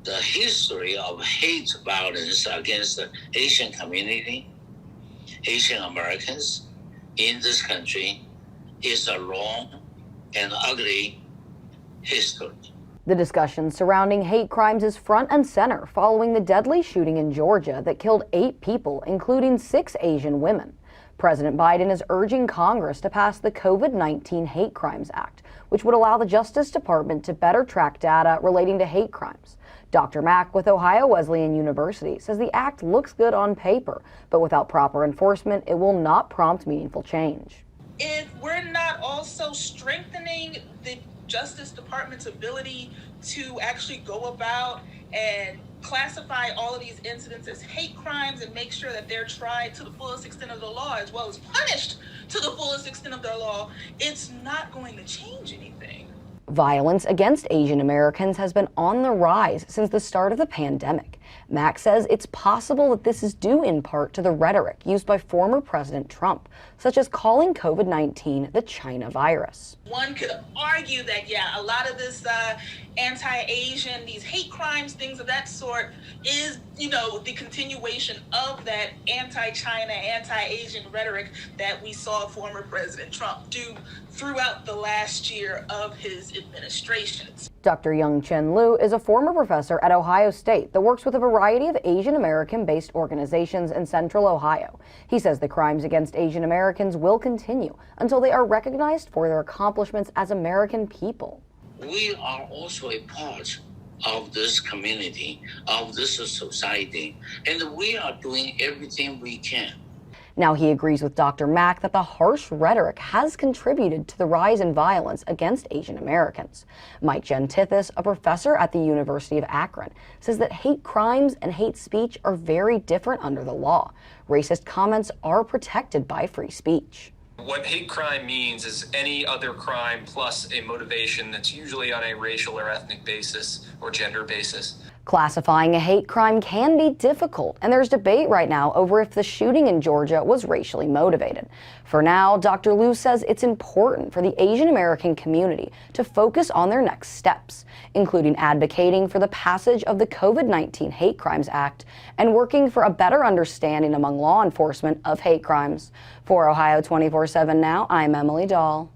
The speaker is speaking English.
the history of hate violence against the Asian community, Asian Americans in this country is a long and ugly history. The discussion surrounding hate crimes is front and center following the deadly shooting in Georgia that killed 8 people, including 6 Asian women. President Biden is urging Congress to pass the COVID-19 Hate Crimes Act, which would allow the Justice Department to better track data relating to hate crimes. Dr. Mack with Ohio Wesleyan University says the act looks good on paper, but without proper enforcement, it will not prompt meaningful change. If we're not also strengthening the Justice Department's ability to actually go about and classify all of these incidents as hate crimes and make sure that they're tried to the fullest extent of the law as well as punished to the fullest extent of their law, it's not going to change anything. Violence against Asian Americans has been on the rise since the start of the pandemic. Mack says it's possible that this is due in part to the rhetoric used by former President Trump, such as calling COVID-19 the China virus. One could argue that, yeah, a lot of this anti-Asian, these hate crimes, things of that sort, is, the continuation of that anti-China, anti-Asian rhetoric that we saw former President Trump do throughout the last year of his administration. Dr. Young-Chin Liu is a former professor at Ohio State that works with a variety of Asian American-based organizations in Central Ohio. He says the crimes against Asian Americans will continue until they are recognized for their accomplishments as American people. We are also a part of this community, of this society, and we are doing everything we can. Now, he agrees with Dr. Mack that the harsh rhetoric has contributed to the rise in violence against Asian Americans. Mike Gentithis, a professor at the University of Akron, says that hate crimes and hate speech are very different under the law. Racist comments are protected by free speech. What hate crime means is any other crime plus a motivation that's usually on a racial or ethnic basis or gender basis. Classifying a hate crime can be difficult, and there's debate right now over if the shooting in Georgia was racially motivated. For now, Dr. Liu says it's important for the Asian American community to focus on their next steps, including advocating for the passage of the COVID-19 Hate Crimes Act and working for a better understanding among law enforcement of hate crimes. For Ohio 24/7 Now, I'm Emily Dahl.